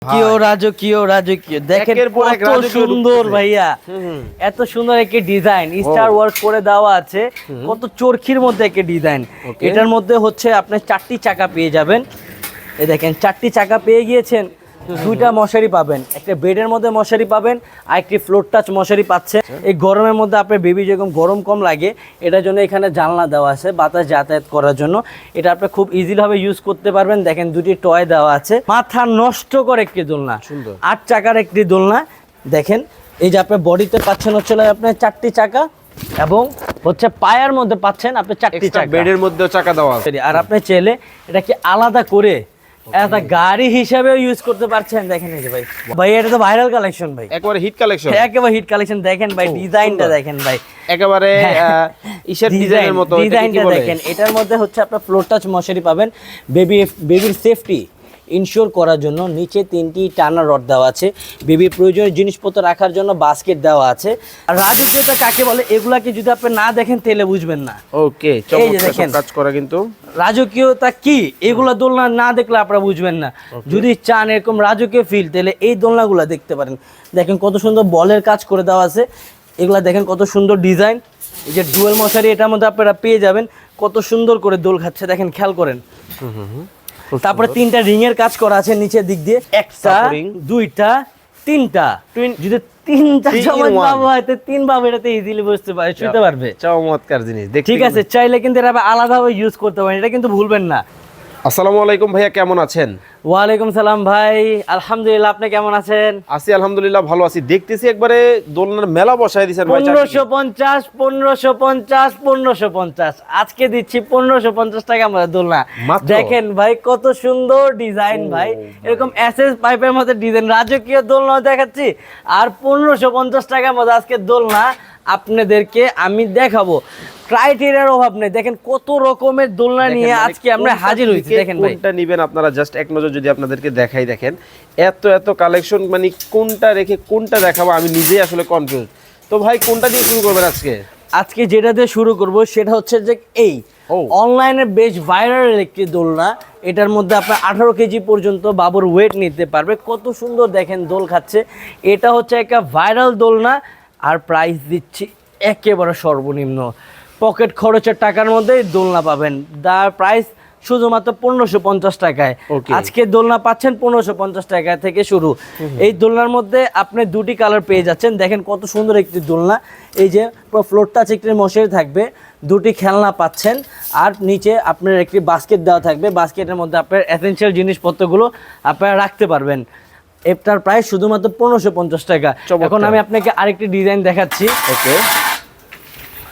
রাজকীয় দেখেন কত সুন্দর ভাইয়া, এত সুন্দর একটা ডিজাইন স্টার ওয়ার্ক করে দেওয়া আছে, কত চরকির মধ্যে একটা ডিজাইন। এটার মধ্যে হচ্ছে আপনি 4টি চাকা পেয়ে যাবেন। এই দেখেন 4টি চাকা পেয়ে গিয়েছেন, 2টা মশারি পাবেন, একটা বেডের মধ্যে মশারি পাবেন আর একটি ফ্লোর টাচ মশারি পাচ্ছেন। এই গরমের মধ্যে আপনার বেবি যেরকম গরম কম লাগে এটার জন্য এখানে জানলা দেওয়া আছে বাতাস যাতায়াত করার জন্য। এটা আপনি খুব ইজিলি ভাবে ইউজ করতে পারবেন। দেখেন 2টি টয় দেওয়া আছে, মাথা নষ্ট করে একটি দোলনা, 8 চাকার একটি দোলনা। দেখেন এই যে আপনি বডিতে পাচ্ছেন হচ্ছে আপনার 4টি চাকা এবং হচ্ছে পায়ের মধ্যে পাচ্ছেন আপনি 4টি চাকা, বেডের মধ্যেও চাকা দেওয়া আছে। আর আপনি চাইলে এটাকে আলাদা করে একটা গাড়ি হিসাবেও ইউজ করতে পারছেন। দেখেন এই যে ভাই এটা তো ভাইরাল কালেকশন ভাই, একেবারে হিট কালেকশন, একেবারে হিট কালেকশন। দেখেন ভাই ডিজাইনটা দেখেন ভাই, একেবারে ইশার ডিজাইনের মতো ডিজাইনটা দেখেন। এটার মধ্যে হচ্ছে আপনার ফ্লোর টাচ মশারি পাবেন, বেবির সেফটি ইনশিওর করার জন্য নিচে 3টি টানা রড দেওয়া আছে, বেবির প্রয়োজনীয় জিনিসপত্র রাখার জন্য বাস্কেট দেওয়া আছে। আর রাজকীয়তা কাকে বলে এগুলাকে যদি আপনি না দেখেন তাহলে বুঝবেন না। ওকে, চমৎকার কাজ করা কিন্তু রাজকীয়তা কি এগুলা দোলনা না দেখলে আপনারা বুঝবেন না। যদি চান এরকম রাজকীয় ফিল তাহলে এই দোলনাগুলো দেখতে পারেন। দেখেন কত সুন্দর বলের কাজ করে দেওয়া আছে, এগুলা দেখেন কত সুন্দর ডিজাইন। এই যে ডুয়েল মশারি এটার মধ্যে আপনারা পেয়ে যাবেন, কত সুন্দর করে দোল খাচ্ছে দেখেন, খেয়াল করেন। তারপরে 3টা রিং এর কাজ করা আছে নিচের দিক দিয়ে, 1টা 2টা 3টা। যদি 3টা সমান পাবো হয়তো 3 ভাবে এটাতে ইজিলি বুঝতে পারে, শুতে পারবে। চমৎকার জিনিস, ঠিক আছে, চাইলে কিন্তু এটা আলাদাভাবে ইউজ করতে পারেন, এটা কিন্তু ভুলবেন না। আসসালামু আলাইকুম ভাইয়া, কেমন আছেন? ওয়ালাইকুম সালাম ভাই, আলহামদুলিল্লাহ, আপনি কেমন আছেন? আছি আলহামদুলিল্লাহ, ভালো আছি। দেখতেছি একবারে দোলনার মেলা বসায় দিয়েছেন ভাই। 1550 আজকে দিচ্ছি 1550 টাকা আমাদের দোলনা। দেখেন ভাই কত সুন্দর ডিজাইন ভাই, এরকম এসএস পাইপের মধ্যে ডিজাইন, রাজকীয় দোলনা দেখাচ্ছি। আর 1550 টাকার মধ্যে আজকে দোলনা আপনাদেরকে আমি দেখাবো। ক্রাইটেরিয়ার অভাব নেই, দেখেন কত রকমের দোলনা নিয়ে আজকে আমরা হাজির হয়েছি। দেখেন ভাই কোনটা নেবেন আপনারা জাস্ট এক নজর যদি আপনাদেরকে দেখাই, দেখেন এত এত কালেকশন, মানে কোনটা রেখে কোনটা দেখাবো আমি নিজেই আসলে কনফিউজ। তো ভাই কোনটা দিয়ে শুরু করবেন আজকে? আজকে যেটা দিয়ে শুরু করব সেটা হচ্ছে যে এই অনলাইনে বেশ ভাইরাল একটি দোলনা। এটার মধ্যে আপনার 18 কেজি পর্যন্ত বাবুর ওয়েট নিতে পারবে। কত সুন্দর দেখেন দোল খাচ্ছে, এটা হচ্ছে একটা ভাইরাল দোলনা। আর প্রাইস দিচ্ছি একেবারে সর্বনিম্ন, পকেট খরচের টাকার মধ্যে দোলনা পাবেন। তার প্রাইস শুধুমাত্র 1550 টাকায়। আজকে দোলনা পাচ্ছেন 1550 টাকা থেকে শুরু। এই দোলনার মধ্যে আপনি 2টি কালার পেয়ে যাচ্ছেন। দেখেন কত সুন্দর একটি দোলনা, এই যে পুরো ফ্লোর টাচ একটি মশারি থাকবে, 2টি খেলনা পাচ্ছেন, আর নিচে আপনার একটি বাস্কেট দেওয়া থাকবে। বাস্কেটের মধ্যে আপনার এসেনশিয়াল জিনিসপত্রগুলো আপনারা রাখতে পারবেন। এটার প্রাইস শুধুমাত্র 1550 টাকা। এখন আমি আপনাকে আরেকটি ডিজাইন দেখাচ্ছি। ওকে,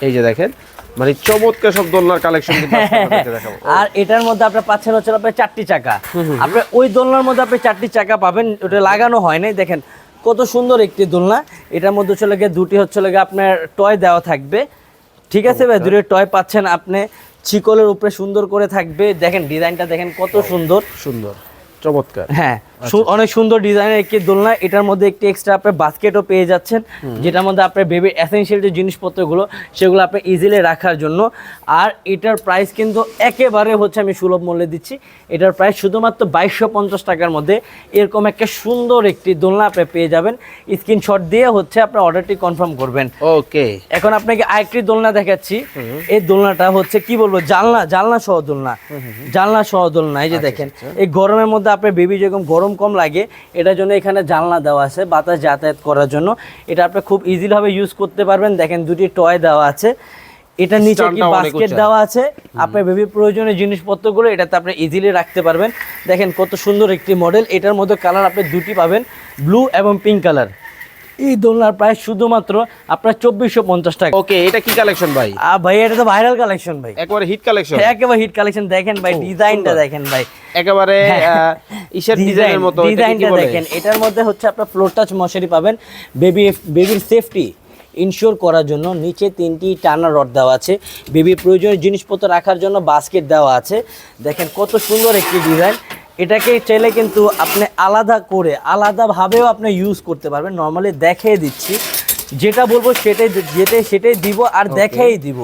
এই যে দেখেন মানে চমৎকার সব দোলনার কালেকশন কিন্তু আপনাদেরকে দেখাবো। আর এটার মধ্যে আপনি পাচ্ছেন হচ্ছে আপনার 4টি চাকা। আপনি ওই দোলনার মধ্যে আপনি 4টি চাকা পাবেন, ওটা লাগানো হয় নাই। দেখেন কত সুন্দর একটি দোলনা। এটার মধ্যে হচ্ছে লাগে 2টি হচ্ছে লাগে আপনার টয় দেওয়া থাকবে। ঠিক আছে ভাই, 2টি টয় পাচ্ছেন আপনি, চিকলের উপরে সুন্দর করে থাকবে। দেখেন ডিজাইনটা দেখেন কত সুন্দর সুন্দর চমৎকার। হ্যাঁ, অনেক সুন্দর ডিজাইনের একটি দোলনা। এটার মধ্যে একটি এক্সট্রা আপনি বাস্কেটও পেয়ে যাচ্ছেন, যেটার মধ্যে আপনার বেবির এসেনশিয়াল যে জিনিসপত্রগুলো সেগুলো আপনি ইজিলি রাখার জন্য। আর এটার প্রাইস কিন্তু একেবারে হচ্ছে আমি সুলভ মূল্যে দিচ্ছি। এটার প্রাইস শুধুমাত্র 2250 টাকার মধ্যে এরকম একটা সুন্দর একটি দোলনা আপনি পেয়ে যাবেন। স্ক্রিনশট দিয়ে হচ্ছে আপনার অর্ডারটি কনফার্ম করবেন। ওকে, এখন আপনাকে আরেকটি দোলনা দেখাচ্ছি। এই দোলনাটা হচ্ছে কি বলবো, জানলা সহ দোলনা, জানলা সহ দোলনা। এই যে দেখেন এই গরমের মধ্যে আপনার বেবি যেরকম গরম কম লাগে এটার জন্য এখানে জানলা দেওয়া আছে বাতাস যাতায়াত করার জন্য। এটা আপনি খুব ইজিলি ভাবে ইউজ করতে পারবেন। দেখেন 2টি টয় দেওয়া আছে, এটা নিচে কি বাস্কেট দেওয়া আছে, আপনার বেবির প্রয়োজনীয় জিনিসপত্রগুলো এটাতে আপনি ইজিলি রাখতে পারবেন। দেখেন কত সুন্দর একটি মডেল। এটার মধ্যে কালার আপনি 2টি পাবেন, ব্লু এবং পিঙ্ক কালার। এই দোলনার প্রাইস শুধুমাত্র আপনার 2450 টাকা। ওকে, এটা কি কালেকশন ভাই? ভাই এটা তো ভাইরাল কালেকশন ভাই, একেবারে হিট কালেকশন, একেবারে হিট কালেকশন। দেখেন ভাই ডিজাইনটা দেখেন ভাই, একেবারে ইশার ডিজাইনের মতো। ডিজাইনটা দেখেন। এটার মধ্যে হচ্ছে আপনার ফ্লোর টাচ মশারি পাবেন, বেবির সেফটি ইনশিওর করার জন্য নিচে 3টি টানা রড দেওয়া আছে, বেবির প্রয়োজনীয় জিনিসপত্র রাখার জন্য বাস্কেট দেওয়া আছে। দেখেন কত সুন্দর একটি ডিজাইন। এটাকে চাইলে কিন্তু আপনি আলাদা করে আলাদাভাবেও আপনি ইউজ করতে পারবেন। নর্মালি দেখিয়ে দিচ্ছি, যেটা বলবো সেটাই দিব আর দেখাই দিব।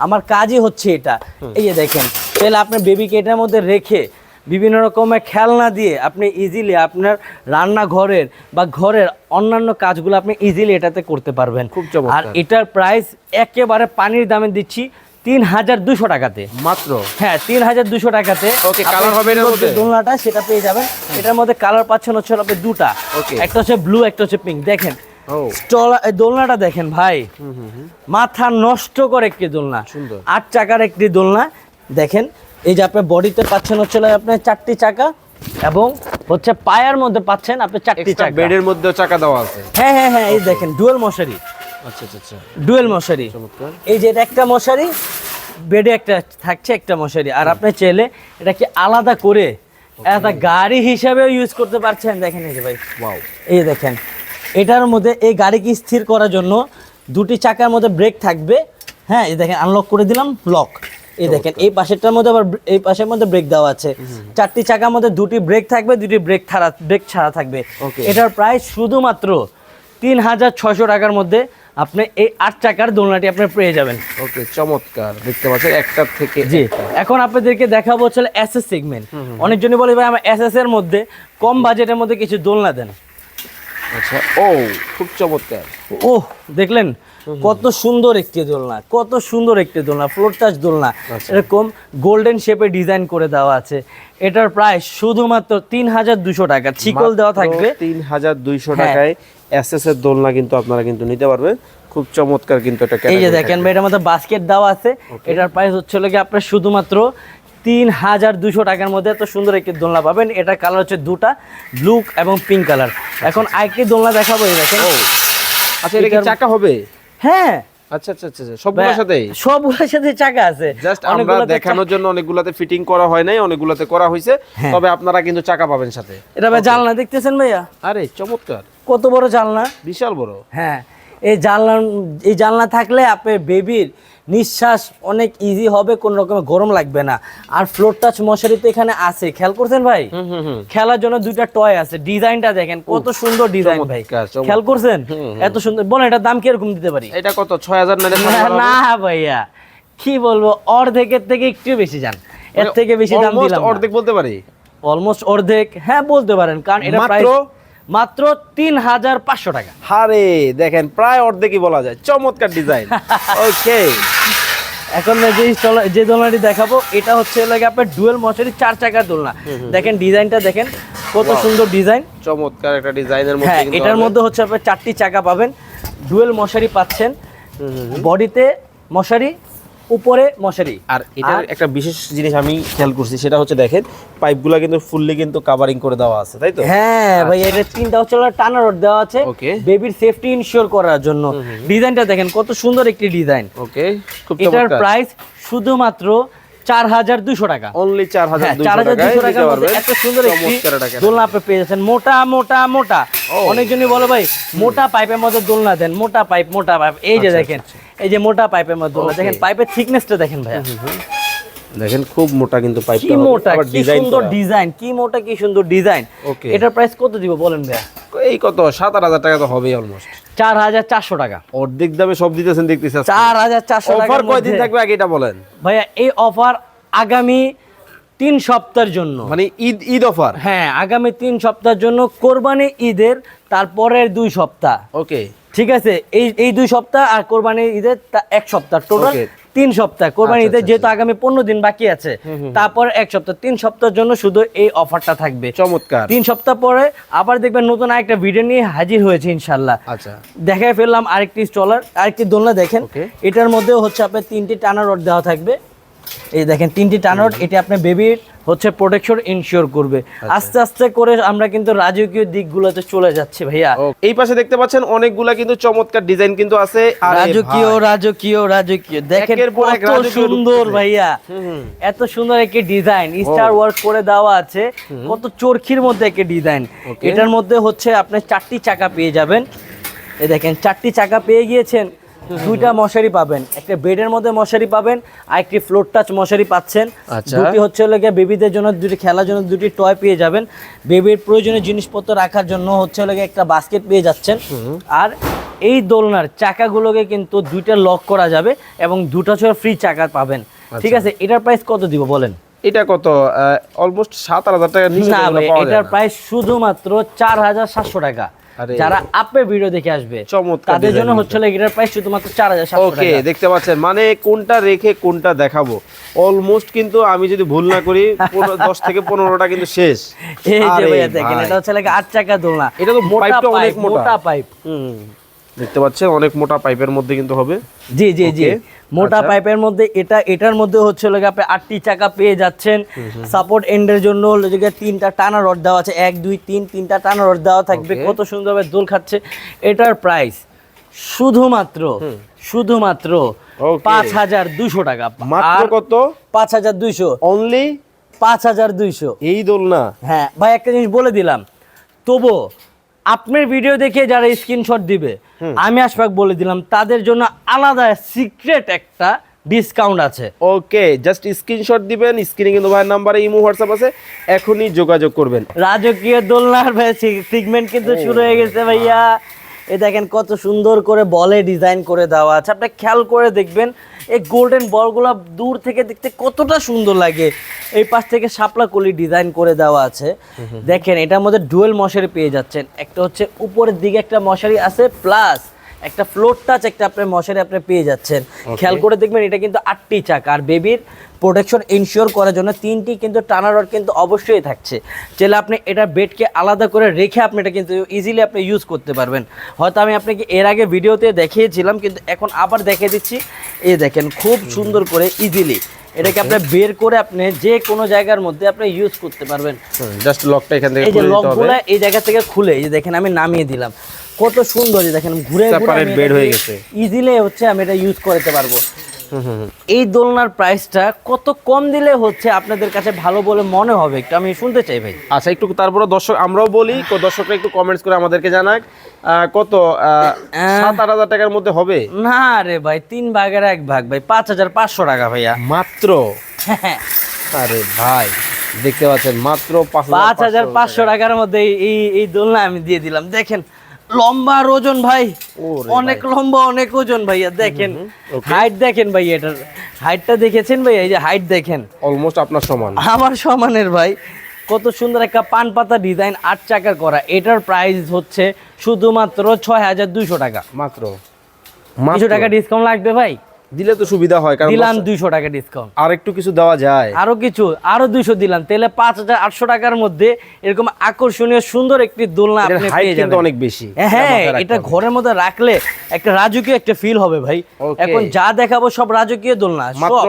আমার কাজই হচ্ছে এটা। এই যে দেখেন, তাহলে আপনার বেবিকে এটার মধ্যে রেখে বিভিন্ন রকমের খেলনা দিয়ে আপনি ইজিলি আপনার রান্নাঘরের বা ঘরের অন্যান্য কাজগুলো আপনি ইজিলি এটাতে করতে পারবেন। খুব চমৎকার। আর এটার প্রাইস একেবারে পানির দামে দিচ্ছি ৩,২০০ টাকাতে মাত্র। হ্যাঁ, ৩,২০০ টাকাতে। Okay, colour হবে এটার মধ্যে? দোলনাটা সেটা পেয়ে যাবেন। এটার মধ্যে কালার পাচ্ছেন হচ্ছে আপনি দুটা, Okay. একটা হচ্ছে ব্লু, একটা হচ্ছে পিঙ্ক। দেখেন ও দোলনাটা দেখেন ভাই, মাথা নষ্ট করে একটি দোলনা, সুন্দর। 8 চাকার একটি দোলনা। দেখেন এই যে আপনার বডিতে পাচ্ছেন হচ্ছে আপনার 4টি চাকা এবং হচ্ছে পায়ের মধ্যে পাচ্ছেন আপনি 4টি চাকা। বেডের মধ্যে চাকা দেওয়া আছে। হ্যাঁ হ্যাঁ হ্যাঁ, এই দেখেন ডুয়েল মশারি, আচ্ছা আচ্ছা আচ্ছা, ডুয়েল মশারি। চমৎকার। এই যে এটা একটা মশারি, বেডে একটা থাকছে একটা মশারি। আর আপনি চাইলে এটাকে আলাদা করে একটা গাড়ি হিসাবেও ইউজ করতে পারছেন। দেখেন এই যে ভাই, ওয়াও, এই দেখেন এটার মধ্যে এই গাড়িকে স্থির করার জন্য 2টি চাকার মধ্যে ব্রেক থাকবে। হ্যাঁ, এই দেখেন আনলক করে দিলাম, লক। এই দেখেন এই পাশেরটার মধ্যে আবার এই পাশের মধ্যে ব্রেক দেওয়া আছে। 4টি চাকার মধ্যে 2টি ব্রেক থাকবে, 2টি ব্রেক ছাড়া থাকবে। Okay. এটার প্রাইস শুধুমাত্র ৩,৬০০ টাকার মধ্যে আপনি এই 8 চাকার দোলনাটি আপনি পেয়ে যাবেন। ওকে, চমৎকার। দেখতে পাচ্ছেন একটা থেকে জি, একটা। এখন আপনাদেরকে দেখাবো হচ্ছে এসএস সেগমেন্ট। অনেকজনই বলে ভাই আমার এসএস এর মধ্যে কম বাজেটের মধ্যে কিছু দোলনা দেন। আচ্ছা, ও খুব চমৎকার। ওহ, দেখলেন কত সুন্দর একটি দোলনা, কত সুন্দর একটি দোলনা, ফ্লোর টাচ দোলনা। এরকম গোল্ডেন শেপে ডিজাইন করে দেওয়া আছে। এটার প্রাইস শুধুমাত্র ৩,২০০ টাকা, শিকল দেওয়া থাকবে। ৩,২০০ হ্যাঁ। টাকায় এসএস এর দোলনা কিন্তু আপনারা কিন্তু নিতে পারবেন। খুব চমৎকার কিন্তু এটা। এই যে দেখেন ভাই, এটার মধ্যে বাস্কেট দেওয়া আছে। এটার প্রাইস হচ্ছে কি আপনার শুধুমাত্র ৩,২০০ টাকার মধ্যে এত সুন্দর একটি দোলনা পাবেন। এটার কালার হচ্ছে দুটা, ব্লু এবং পিঙ্ক কালার। এখন আরেকটি দোলনা দেখাবো, এই দেখেন। আচ্ছা, এটা কি চাকা হবে? হ্যাঁ, আচ্ছা আচ্ছা আচ্ছা, সবগুলোর সাথেই? সবগুলোর সাথে চাকা আছে। জাস্ট আমরা দেখানোর জন্য অনেকগুলাতে ফিটিং করা হয় নাই, অনেকগুলাতে করা হয়েছে। হ্যাঁ। তবে আপনারা কিন্তু চাকা পাবেন সাথে। এটা ভাই জানলা দেখতেছেন ভাইয়া, আরে চমৎকার, কত বড় জানলা, বিশাল বড়। হ্যাঁ। এই জানলা থাকলে আপনার বেবির নিঃশ্বাস অনেক ইজি হবে, কোন রকমের গরম লাগবে না। আর ফ্লোর টাচ মশারি তো এখানে আছে, খেয়াল করছেন ভাই? খেলার জন্য 2টা টয় আছে। ডিজাইনটা দেখেন কত সুন্দর ডিজাইন ভাই, চমৎকার, চমৎকার। খেয়াল করছেন? এত সুন্দর। বলেন এটার দাম কিরকম দিতে পারি? এটা কত? 6,000 না? না ভাইয়া, কি বলবো, অর্ধেকের থেকে একটু বেশি যান, এর থেকে বেশি দাম দিলাম না। অর্ধেক বলতে পারি? অলমোস্ট অর্ধেক, হ্যাঁ বলতে পারেন, কারণ এটা প্রাইস মাত্র ৩,৫০০ টাকা। আরে দেখেন, প্রায় অর্ধেকই বলা যায়। চমৎকার ডিজাইন। ওকে, এখন যে দোলনাটি দেখাবো এটা হচ্ছে লাগে আপনার ডুয়েল মশারি 4 চাকার দোলনা। দেখেন ডিজাইনটা দেখেন কত সুন্দর ডিজাইন, চমৎকার একটা ডিজাইনের মধ্যে। হ্যাঁ, কিন্তু এটার মধ্যে হচ্ছে আপনার 4টি চাকা পাবেন, ডুয়েল মশারি পাচ্ছেন, বডিতে মশারি, উপরে মশারি। আর এটার একটা বিশেষ জিনিস আমি খেয়াল করছি, সেটা হচ্ছে দেখেন পাইপগুলো কিন্তু ফুললি কিন্তু কভারিং করে দেওয়া আছে, তাই তো? হ্যাঁ ভাই, এটা 3টা হচ্ছে টানা রড দেওয়া আছে Okay. বেবির সেফটি ইনশিওর করার জন্য। ডিজাইনটা দেখেন কত সুন্দর একটি ডিজাইন। ওকে, খুব এটার চমৎকার। প্রাইস শুধুমাত্র ৪,২০০ টাকা। অনলি 4,200 টাকায় ৪,২০০ নিতে টাকার মধ্যে পারবেন। এত সুন্দর একটি চমৎকার টাকা। দোলনা আপনি পেয়ে যাচ্ছেন। মোটা মোটা মোটা, অনেকজনই বলে ভাই মোটা পাইপের মধ্যে দোলনা দেন, মোটা পাইপ, মোটা পাইপ। এই যে দেখেন, এই যে মোটা পাইপের মধ্যে দোলনা, দেখেন পাইপের থিকনেসটা দেখেন ভাইয়া, দেখেন খুব মোটা কিন্তু পাইপটা। কি মোটা, কি সুন্দর ডিজাইন, কি মোটা, কি সুন্দর ডিজাইন। ওকে, এটার প্রাইস কত দিব বলেন ভাইয়া? এই কত 7,000 টাকা তো হবেই অলমোস্ট। ৪,৪০০ টাকা। অর্ধেক দামে সব দিতেছেন দেখতেছি। ৪,৪০০ টাকা। অফার কয়দিন থাকবে আগে এটা বলেন ভাইয়া? এই অফার আগামী 3 সপ্তাহের জন্য, মানে ঈদ অফার। হ্যাঁ, আগামী 3 সপ্তাহের জন্য, কোরবানি ঈদের তারপরের 2 সপ্তাহ। ওকে, ঠিক আছে, এই 2 সপ্তাহ আর কোরবানি ঈদের 1 সপ্তাহ, টোটাল Okay. 3 সপ্তাহ। কোরবানি আচ্ছা, ঈদের আচ্ছা, যেহেতু আগামী 15 দিন বাকি আছে, তারপর 1 সপ্তাহ, 3 সপ্তাহের জন্য শুধু এই অফারটা থাকবে। চমৎকার। 3 সপ্তাহ পরে আবার দেখবেন নতুন আরেকটা ভিডিও নিয়ে হাজির হয়েছে ইনশাল্লাহ। আচ্ছা, দেখায় ফেললাম আরেকটি স্টলার, আরেকটি দোলনা দেখেন। Okay. এটার মধ্যেও হচ্ছে আপনার 3টি টানা রড দেওয়া থাকবে। এই দেখেন 3টি টানা রড, এটা আপনার বেবির হচ্ছে প্রোটেকশন ইনশিওর করবে। আস্তে আস্তে করে আমরা কিন্তু রাজকীয় দিকগুলোতে চলে যাচ্ছি ভাইয়া। এই পাশে দেখতে পাচ্ছেন অনেকগুলা কিন্তু চমৎকার ডিজাইন কিন্তু আছে। আরে রাজকীয় ভাই, রাজকীয় রাজকীয়, দেখেন একের পর এক কত রাজকীয় সুন্দর ঢুকতেছে। ভাইয়া, এত সুন্দর একটি ডিজাইন, স্টার ওয়ার্ক করে দেওয়া আছে, কত চরখির মধ্যে একটি ডিজাইন। Okay. এটার মধ্যে হচ্ছে আপনি 4টি চাকা পেয়ে যাবেন। এই দেখেন 4টি চাকা পেয়ে গিয়েছেন, 2টা মশারি পাবেন, একটা বেডের মধ্যে মশারি পাবেন, আর একটি ফ্লোর টাচ মশারি পাচ্ছেন। আচ্ছা। 2টি হচ্ছে লাগে বেবিদের জন্য, 2টি খেলার জন্য 2টি টয় পেয়ে যাবেন। বেবির প্রয়োজনীয় জিনিসপত্র রাখার জন্য হচ্ছে লাগে একটা বাস্কেট পেয়ে যাচ্ছেন। আর এই দোলনার চাকাগুলোকে কিন্তু 2টা লক করা যাবে এবং 2টা ছাড়া ফ্রি চাকা পাবেন। ঠিক আছে, এটার প্রাইস কত দিব বলেন? এটা কত অলমোস্ট 7,000 টাকার নিচে না এগুলো ভাই, পাওয়া যায় এটার না। প্রাইস শুধুমাত্র 4,700 টাকা। আরে। যারা আপে ভিডিও দেখে আসবে চমৎকার তাদের জন্য design হচ্ছে এটার প্রাইস শুধুমাত্র 4,700 ওকে, টাকা। দেখতে পাচ্ছেন মানে কোনটা রেখে কোনটা দেখাবো অলমোস্ট কিন্তু আমি যদি ভুল না করি 10 থেকে 15টা কিন্তু শেষ। এই যে আরে ভাইয়া দেখেন, ভাই। এটা হচ্ছে 8 চাকা দোলনা। এটা তো মোটা পাইপটা অনেক পাইপ, মোটা। মোটা পাইপ। দেখতে পাচ্ছেন অনেক মোটা পাইপের মধ্যে কিন্তু হবে। জি জি জি, Okay, মোটা আচ্ছা। পাইপের মধ্যে এটার মধ্যে হচ্ছে আপনি 8টি চাকা পেয়ে যাচ্ছেন। সাপোর্ট এন্ডের জন্য তিনটা টানা রড দেওয়া আছে, 1 2 3 তিনটা টানা রড দেওয়া থাকবে। Okay. কত সুন্দরভাবে দোল খাচ্ছে। এটার প্রাইস শুধুমাত্র Okay. 5,200 টাকা। মাত্র আর কত? 5,200, অনলি 5,200। এই দোলনা। হ্যাঁ ভাই, একটা জিনিস বলে দিলাম, তবু আপনার ভিডিও দেখে যারা স্ক্রিনশট দিবে, আমি আশফাক বলে দিলাম তাদের জন্য আলাদা সিক্রেট একটা ডিসকাউন্ট আছে। ওকে, জাস্ট স্ক্রিনশট দিবেন, স্ক্রিনে কিন্তু ভাইয়ের নাম্বারে ইমো হোয়াটসঅ্যাপ আছে, এখনই যোগাযোগ করবেন। রাজকীয় দোলনার ভাই সিগমেন্ট কিন্তু শুরু হয়ে গেছে ভাইয়া। এই দেখেন কত সুন্দর করে বলে ডিজাইন করে দেওয়া আছে। আপনি খেয়াল করে দেখবেন এই গোল্ডেন বলগুলো দূর থেকে দেখতে কতটা সুন্দর লাগে। এই পাশ থেকে শাপলা কলি ডিজাইন করে দেওয়া আছে। দেখেন এটার মধ্যে ডুয়েল মশারি পেয়ে যাচ্ছেন। একটা হচ্ছে উপরের দিকে একটা মশারি আছে, প্লাস একটা ফ্লোর টাচ একটা আপনার মশারি আপনি পেয়ে যাচ্ছেন। খেয়াল করে দেখবেন এটা কিন্তু 8টি চাকা, আর বেবির প্রোটেকশন ইনশিওর করার জন্য 3টি কিন্তু টানা রড কিন্তু অবশ্যই থাকছে। চাইলে আপনি এটা বেডকে আলাদা করে রেখে আপনি এটা কিন্তু ইজিলি আপনি ইউজ করতে পারবেন। হয়তো আমি আপনাকে এর আগে ভিডিওতে দেখিয়েছিলাম, কিন্তু এখন আবার দেখিয়ে দিচ্ছি। এই দেখেন খুব সুন্দর করে ইজিলি এটাকে আপনি বের করে আপনি যে কোনো জায়গার মধ্যে আপনি ইউজ করতে পারবেন। জাস্ট লকটা এখান থেকে এই যে খুলে দিতে হবে। লকগুলো এই জায়গা থেকে খুলে এই যে দেখেন আমি নামিয়ে দিলাম, কত সুন্দর। এই দেখেন ঘুরে Separate bed হয়ে গেছে। ইজিলি হচ্ছে আমি এটা ইউজ করতে পারবো। এই দোলনার প্রাইসটা কত কম দিলে হচ্ছে আপনাদের কাছে ভালো বলে মনে হবে, একটু আমি শুনতে চাই ভাই। আচ্ছা, একটু তারপরে দর্শক আমরাও বলি, দর্শকরা একটু কমেন্টস করে আমাদেরকে জানাক কত 7-8 হাজার টাকার মধ্যে হবে। না রে ভাই, 3 ভাগের 1 ভাগ ভাই, 5,500 টাকা ভাইয়া। মাত্র। আরে ভাই দেখতে পাচ্ছেন মাত্র 5,500 টাকার মধ্যে এই দোলনা আমি দিয়ে দিলাম। দেখেন লম্বা আর ওজন ভাই, ওরে অনেক লম্বা অনেক ওজন ভাইয়া। দেখেন okay. হাইট দেখেন ভাই, এটার হাইটটা দেখেছেন ভাই? এই যে হাইট দেখেন অলমোস্ট আপনার সমান। আমার সমানের ভাই। কত সুন্দর একটা পান পাতা ডিজাইন 8 চাকার করা। এটার প্রাইস হচ্ছে শুধুমাত্র 6,200 টাকা। মাত্র কিছু টাকা ডিসকাউন্ট লাগবে ভাই? দিলে তো সুবিধা হয়, কারণ দিলাম 200 টাকা ডিসকাউন্ট। আর একটু কিছু দেওয়া যায়। আরো 200 দিলাম, তাহলে 5,800 টাকার মধ্যে এরকম আকর্ষণীয় সুন্দর একটি দোলনা এটার আপনি height পেয়ে কিন্তু যাবেন। অনেক বেশি। হ্যাঁ, এটা মাথায় রাখতে এটা হবে। ঘরের মধ্যে রাখলে একটা রাজকীয় একটা ফিল হবে ভাই। Okay. এখন যা দেখাবো সব রাজকীয় দোলনা, মাত্র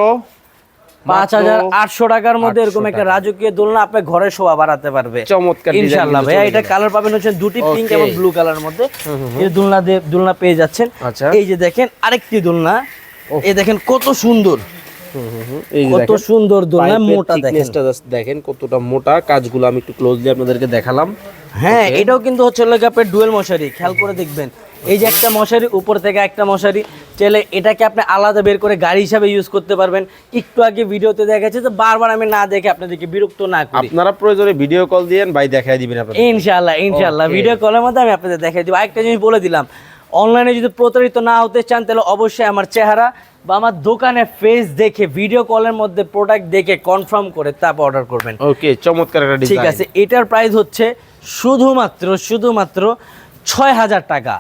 5,800 টাকার মধ্যে এরকম 800 একটা টাকা। রাজকীয় দোলনা আপনার ঘরের শোভা বাড়াতে পারবে চমৎকার design ইনশাআল্লাহ কিন্তু ভাইয়া। চলে এটা গেল। কালার পাবেন হচ্ছে দুটি, পিঙ্ক Okay. এবং ব্লু কালার মধ্যে। এই দোলনা পেয়ে যাচ্ছেন। আচ্ছা। এই যে দেখেন আরেকটি দোলনা, এই দেখেন কত সুন্দর, এই যে কত দেখেন, সুন্দর দোলনা, পাইপের মোটা দেখেন। thickness টা just দেখেন কতটা মোটা। কাজগুলো আমি একটু ক্লোজলি আপনাদেরকে দেখালাম। হ্যাঁ, এটাও কিন্তু হচ্ছে আপনার ডুয়েল মশারি। খেয়াল করে দেখবেন এই যে একটা মশারি, উপর থেকে একটা মশারি। চাইলে এটাকে আপনি আলাদা বের করে গাড়ি হিসাবে ইউজ করতে পারবেন। একটু আগে ভিডিওতে দেখাচ্ছে তো বারবার আমি না দেখে আপনাদেরকে বিরক্ত না করি। আপনারা প্রয়োজনে ভিডিও কল দিয়েন, ভাই দেখাই দিবেন আপনাদের। ইনশাআল্লাহ Okay. ভিডিও কলের মধ্যে আমি আপনাদের দেখাই দিব। আরেকটা জিনিস বলে দিলাম, অনলাইনে যদি প্রতারিত না হতে চান তাহলে অবশ্যই আমার চেহারা বা আমার দোকানে ফেস দেখে ভিডিও কলের মধ্যে প্রোডাক্ট দেখে কনফার্ম করে তারপর অর্ডার করবেন। ওকে, চমৎকার একটা ডিজাইন। ঠিক আছে, এটার প্রাইস হচ্ছে শুধুমাত্র 6,000 টাকা।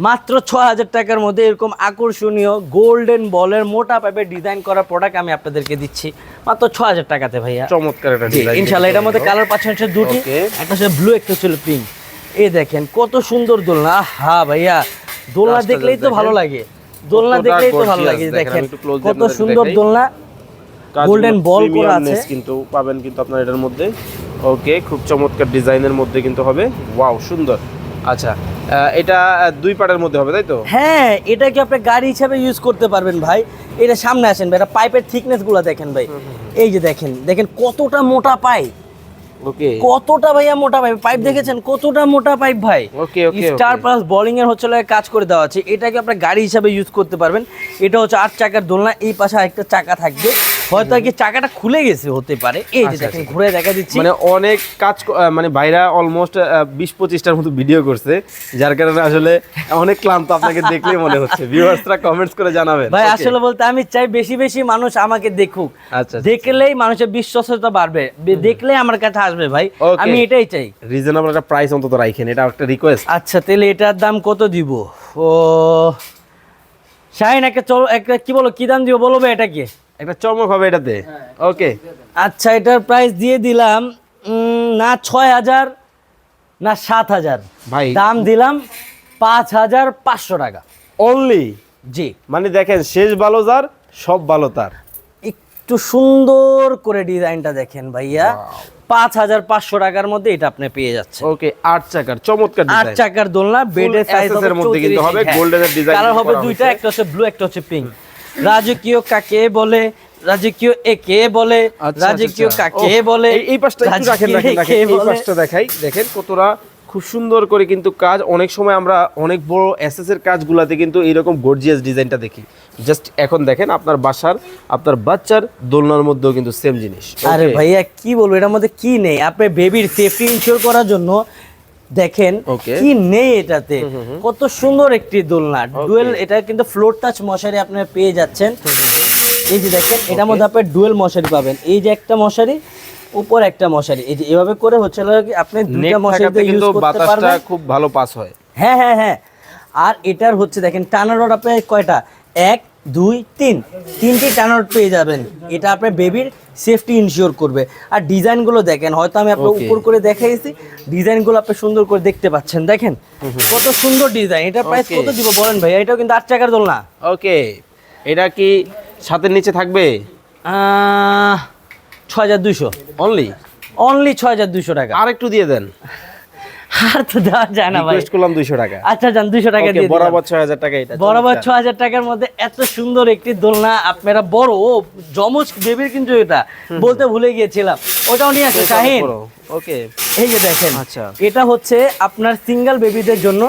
মাত্র 6,000 টাকার মধ্যে এরকম আকর্ষণীয় গোল্ডেন বলের মোটা পাইপের ডিজাইন করা প্রোডাক্ট আমি আপনাদেরকে দিচ্ছি মাত্র 6,000 টাকাতে ভাইয়া। চমৎকার একটা জি, ডিজাইন। ইনশাআল্লাহ এটার মধ্যে কালার পাচ্ছেন হচ্ছে দুটি, Okay. একটা হচ্ছে ব্লু, একটা হচ্ছে পিঙ্ক। এই দেখেন কত সুন্দর দোলনা। হ্যাঁ ভাইয়া, দোলনা রাস্তা দেখলেই তো দেখেন। ভালো লাগে, দোলনা কতটা দেখলেই তো ভালো gorgeous লাগে। দেখেন, দেখেন আমি একটু closely কত আপনাদেরকে সুন্দর দেখাই। দোলনা, কাজগুলো গোল্ডেন বল করা আছে। premiumness কিন্তু পাবেন কিন্তু আপনার এটার মধ্যে। ওকে, খুব চমৎকার ডিজাইনের মধ্যে কিন্তু হবে। ওয়াও, সুন্দর। আচ্ছা, এটা 2 পার্টের মধ্যে হবে তাই তো? হ্যাঁ, এটাকে আপনি গাড়ি হিসাবে ইউজ করতে পারবেন ভাই। এটা সামনে আসেন ভাই, এটা পাইপের থিকনেস গুলো দেখেন ভাই। এই যে দেখেন কতটা মোটা পাইপ, ওকে, কতটা ভাইয়া মোটা পাইপ। পাইপ দেখেছেন কতটা মোটা পাইপ ভাই। ওকে, ওকে, স্টার প্লাস বোলিং এর হচ্ছে কাজ করে দেওয়া আছে। এটাকে আপনি গাড়ি হিসাবে ইউজ করতে পারবেন। এটা হচ্ছে 8 চাকার দোলনা, এই পাশে আরেকটা চাকা থাকবে। হয়তো আর কি চাকাটা খুলে গেছে হতে পারে। এই যে দেখেন ঘুরে দেখা দিচ্ছি, মানে অনেক কাজ মানে ভাইরা অলমোস্ট 20-25টার মতো ভিডিও করছে, যার কারণে আসলে অনেক ক্লান্ত আপনাকে দেখলেই মনে হচ্ছে। ভিউয়ার্সরা কমেন্টস করে জানাবেন ভাই আসলে বলতে আমি চাই বেশি বেশি মানুষ আমাকে দেখুক, আচ্ছা দেখলেই মানুষের বিশ্বস্ততা বাড়বে, দেখলেই আমার কাছে আসবে ভাই, আমি এটাই চাই। রিজনেবল একটা প্রাইস অন্তত রাখেন, এটা একটা রিকোয়েস্ট। আচ্ছা তাহলে এটার দাম কত দিব? ও শাহিন একটা চলো একটা কি বলো, কি দাম দিব বলো ভাই, এটা কি একটা চমক হবে এটাতে। ওকে আচ্ছা এটার প্রাইস দিয়ে দিলাম না 6,000 না 7,000, ভাই দাম দিলাম 5,500 টাকা অনলি। জি মানে দেখেন শেষ ভালো যার সব ভালো তার। একটু সুন্দর করে ডিজাইনটা দেখেন ভাইয়া, 5,500 টাকার মধ্যে এটা আপনি পেয়ে যাচ্ছেন। ওকে 8 চাকার চমৎকার 8 ডিজাইন, চাকার দোলনা, বেডের সাইজ হবে এর মধ্যে কিন্তু হবে, গোল্ডেনের ডিজাইন কালার হবে দুইটা, একটা হচ্ছে ব্লু একটা হচ্ছে পিঙ্ক। রাজকীয় কাকে বলে, রাজকীয় একে বলে, রাজকীয় কাকে বলে, এই পাশটা একটু রাখেন রাখেন রাখেন, এই পাশটা দেখাই, দেখেন কতটা খুব সুন্দর করে কিন্তু কাজ। অনেক সময় আমরা অনেক বড় এসএস এর কাজগুলাতে কিন্তু এইরকম গর্জিয়াস ডিজাইনটা দেখি, জাস্ট এখন দেখেন আপনার বাসার আপনার বাচ্চার দোলনার মধ্যেও কিন্তু সেম জিনিস। আরে ভাইয়া কি বলবো, এটার মধ্যে কি নেই? আপনি বেবির সেফটি ইনশিওর করার জন্য দেখেন কি নেই এটাতে, কত সুন্দর একটি দোলনা ডুয়েল। এটা কিন্তু ফ্লোর টাচ মশারি আপনি পেয়ে যাচ্ছেন। এই যে দেখেন এটার মধ্যে আপনি ডুয়েল মশারি পাবেন, এই যে একটা মশারি উপর একটা মশারি, এই যে এভাবে করে হচ্ছে আপনি দুইটা মশারিতে ইউজ করতে পারবেন, খুব ভালো পাস হয়। হ্যাঁ হ্যাঁ হ্যাঁ। আর এটার হচ্ছে দেখেন টানা রড আপনি কয়টা, 1 2 3 তিনটি টানা রড পেয়ে যাবেন। এটা আপনার বেবির সেফটি ইনশিওর করবে। আর ডিজাইনগুলো দেখেন, হয়তো আমি আপনার উপর করে দেখাইছি, ডিজাইনগুলো আপনি সুন্দর করে দেখতে পাচ্ছেন, দেখেন কত সুন্দর ডিজাইন। এটা প্রাইস কত দিব বলেন ভাই? এটাও কিন্তু 8 চাকার দোলনা। ওকে এটা কি সাথের নিচে থাকবে? 6,200 অনলি 6,200 টাকা। আর একটু দিয়ে দেন। আর তো দেওয়া যায় না ভাই, রিকোয়েস্ট করলাম 200 টাকা। আচ্ছা যান 200 টাকা দিয়ে দিলাম। বরাবর 6000 টাকা। এটা বরাবর 6,000 টাকার মধ্যে এত সুন্দর একটি দোলনা আপনারা বড় ও জমজ বেবির, কিন্তু এটা বলতে ভুলে গিয়েছিলাম, ওটাও নিয়ে আসে শাহিন। ওকে এই যে দেখেন, আচ্ছা এটা হচ্ছে আপনার সিঙ্গেল বেবিদের জন্য,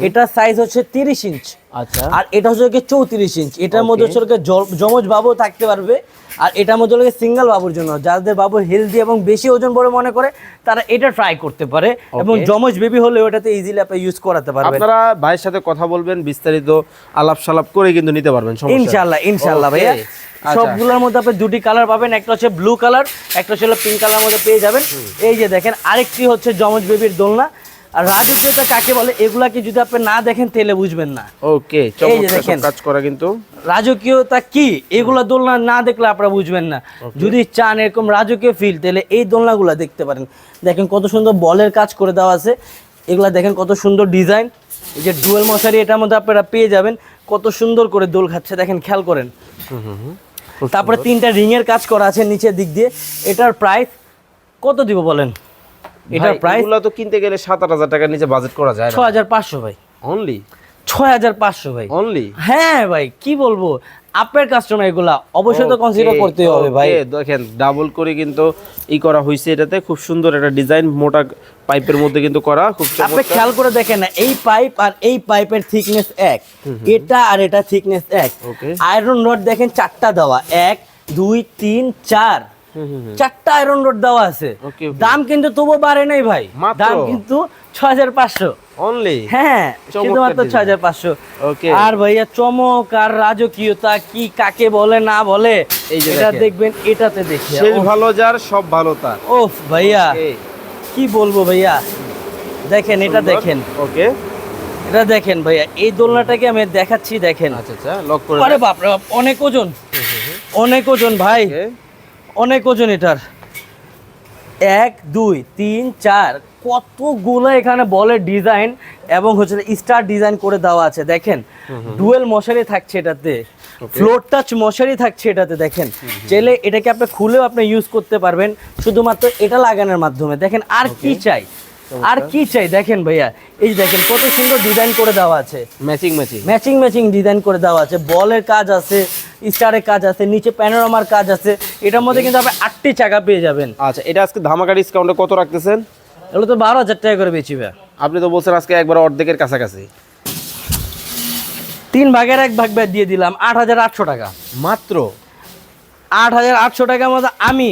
এটা সাইজ হচ্ছে 30 ইঞ্চ, আচ্ছা আর এটা হচ্ছে 34 ইঞ্চ। এটার মধ্যে হচ্ছে জমজ বাবু থাকতে পারবে, আর এটার মধ্যে হচ্ছে সিঙ্গেল বাবুর জন্য, যাদের বাবু হেলদি এবং বেশি ওজন বড় মনে করে তারা এটা ট্রাই করতে পারে, এবং জমজ বেবি হলে ওটাতে ইজিলি আপনি ইউজ করাতে পারবেন। আপনারা ভাইয়ের সাথে কথা বলবেন, বিস্তারিত আলাপ সালাপ করে কিন্তু নিতে পারবেন ইনশাআল্লাহ ইনশাআল্লাহ ভাইয়া। সবগুলোর মধ্যে আপনি দুটি কালার পাবেন, একটা হচ্ছে ব্লু কালার, একটা হচ্ছে পিঙ্ক কালার মধ্যে পেয়ে যাবেন। এই যে দেখেন আরেকটি হচ্ছে জমজ বেবির দোলনা। আর রাজকীয়তা কাকে বলে এগুলাকে যদি আপনি না দেখেন তাহলে বুঝবেন না। ওকে চমৎকার কাজ করা কিন্তু। রাজকীয়তা কি এগুলা দোলনা না দেখলে আপনারা বুঝবেন না। যদি চান এরকম রাজকীয় ফিল, তাহলে এই দোলনাগুলো দেখতে পারেন। দেখেন কত সুন্দর বলের কাজ করে দেওয়া আছে, এগুলা দেখেন কত সুন্দর ডিজাইন। এই যে ডুয়েল মশারি এটার মধ্যে আপনারা পেয়ে যাবেন, কত সুন্দর করে দোল খাচ্ছে দেখেন, খেয়াল করেন। তারপরে 3টা রিং এর কাজ করা আছে নিচের দিক দিয়ে। এটার প্রাইস কত দিব বলেন? এটার প্রাইস এগুলো তো কিনতে গেলে 7-8 টাকার নিচে বাজেট করা যায় না। 6,500 ভাই, অনলি 6,500 ভাই অনলি। হ্যাঁ ভাই কি বলবো, আপনার কাস্টমার এগুলা অবশ্যই তো কনসিডার করতে হবে ভাই। দেখেন ডাবল করে কিন্তু ই করা হয়েছে, এটাতে খুব সুন্দর একটা ডিজাইন, মোটা পাইপের মধ্যে কিন্তু করা, খুব আপনি চমৎকার। খেয়াল করে দেখেন না, এই পাইপ আর এই পাইপের থিকনেস এক, এটা আর এটা থিকনেস এক। আয়রন রড দেখেন 4টা দেওয়া, 1 2 3 4, 4টা আয়রন রড দেওয়া আছে। দাম কিন্তু তবু বাড়ে নাই ভাই, দাম কিন্তু 6,500 অনলি। হ্যাঁ শুধুমাত্র 6,500। ওকে আর ভাইয়া চমক আর রাজকীয়তা কি কাকে বলে না বলে, এই যে এটা দেখবেন, এটাতে দেখি শেষ ভালো যার সব ভালো তার। ওফ ভাইয়া কি বলবো ভাইয়া, দেখেন এটা দেখেন। ওকে এটা দেখেন ভাইয়া, এই দোলনাটাকে আমি দেখাচ্ছি, দেখেন। আচ্ছা আচ্ছা লক করে। আরে বাপ রে বাপ, অনেক ওজন, অনেক ওজন ভাই, অনেক ওজন এটার। 1 2 3 4 কতগুলো এখানে বলের ডিজাইন এবং হচ্ছে স্টার ডিজাইন করে দেওয়া আছে। দেখেন ডুয়েল মশারি থাকছে এটাতে, ফ্লোর টাচ মশারি থাকছে এটাতে। দেখেন চাইলে এটাকে আপনি খুলেও আপনি ইউজ করতে পারবেন শুধুমাত্র এটা লাগানোর মাধ্যমে। দেখেন আর কি চাই, আর কি চাই দেখেন ভাইয়া, এই যে দেখেন কত সুন্দর ডিজাইন করে দেওয়া আছে, matching matching matching matching design করে দেওয়া আছে, বলের কাজ আছে, স্টারের কাজ আছে, নিচে প্যানোরামার কাজ আছে। এটার মধ্যে কিন্তু আপনি 8টি চাকা পেয়ে যাবেন। আচ্ছা এটা আজকে ধামাকা ডিসকাউন্টে কত রাখতেছেন? এগুলো তো 12,000 টাকা করে বেচি ভাই। আপনি তো বলছেন আজকে একবার অর্ধেকের কাছাকাছি। 3 ভাগের 1 ভাগ দিয়ে দিলাম 8,800 টাকা। মাত্র 8,800 টাকার মধ্যে আমি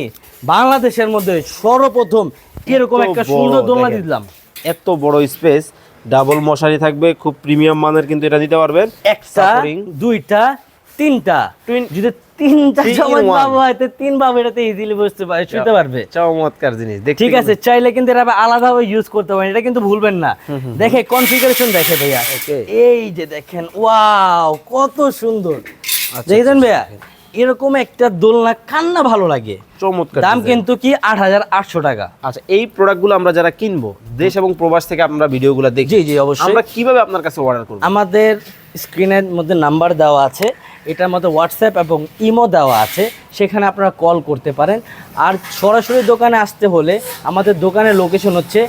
বাংলাদেশের মধ্যে সর্বপ্রথম এরকম এত একটা বড় সুন্দর দোলনা দেখেন। দিলাম। এত বড় স্পেস, ডাবল মশারি থাকবে, খুব প্রিমিয়াম মানের কিন্তু এটা নিতে পারবেন। একটা, Suffering। দুইটা, তিনটা, যদি তিনটা Three in সমান one। বাবু হয় তো তিন বাবু এটাতে ইজিলি বসতে পারে, শুতে পারবে। চমৎকার জিনিস দেখতে ঠিক আছে, চাইলে কিন্তু এটা আলাদাভাবে ইউজ করতে পারেন, এটা কিন্তু ভুলবেন না। দেখে কনফিগারেশন দেখে ভাইয়া, Okay। এই যে দেখেন, ওয়াও কত সুন্দর। আচ্ছা, দেখেছেন ভাইয়া, এরকম একটা দোলনা কান্না ভালো লাগে। চমৎকার দাম design। কিন্তু কি 8,800 টাকা। আচ্ছা, এই প্রোডাক্টগুলো আমরা যারা কিনবো দেশ এবং প্রবাস থেকে আমরা ভিডিওগুলো দেখি, জি জি অবশ্যই। আমরা কিভাবে আপনার কাছে অর্ডার করব? আমাদের স্ক্রিনের মধ্যে নাম্বার দেওয়া আছে, এটার মধ্যে হোয়াটসঅ্যাপ এবং ইমো দেওয়া আছে, সেখানে আপনারা কল করতে পারেন। আর সরাসরি দোকানে আসতে হলে আমাদের দোকানের লোকেশন হচ্ছে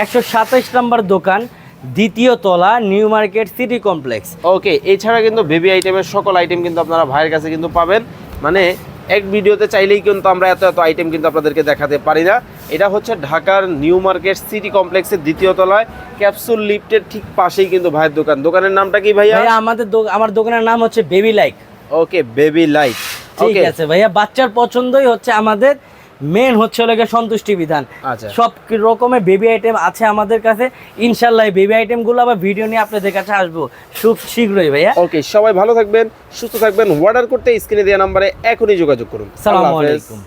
127 নম্বর দোকান, দ্বিতীয় তলা, নিউ মার্কেট সিটি কমপ্লেক্স। ওকে, এছাড়া কিন্তু বেবি আইটেমের সকল আইটেম কিন্তু আপনারা ভাইয়ের কাছে কিন্তু পাবেন। মানে এক ভিডিওতে চাইলেই কিন্তু আমরা এত এত আইটেম কিন্তু আপনাদেরকে দেখাতে পারি না। এটা হচ্ছে ঢাকার নিউ মার্কেট সিটি কমপ্লেক্সের দ্বিতীয় তলায় ক্যাপসুল লিফটের ঠিক পাশেই কিন্তু ভাইয়ের দোকান। দোকানের নামটা কি ভাইয়া? ভাইয়া আমার দোকানের নাম হচ্ছে বেবি লাইক। ওকে, বেবি লাইট। ঠিক আছে ভাইয়া, বাচ্চার পছন্দই হচ্ছে আমাদের মেন, হচ্ছে হলো সন্তুষ্টি বিধান। আচ্ছা। সব রকমের বেবি আইটেম আছে আমাদের কাছে, ইনশাল্লাহ এই বেবি আইটেমগুলো আবার ভিডিও নিয়ে আপনাদের কাছে আসবো খুব শীঘ্রই ভাইয়া। ওকে, সবাই ভালো থাকবেন, সুস্থ থাকবেন। অর্ডার করতে স্ক্রিনে দেওয়া নম্বরে এখনই যোগাযোগ করুন। আসসালামু আল্লাহ হাফেজ। আলাইকুম।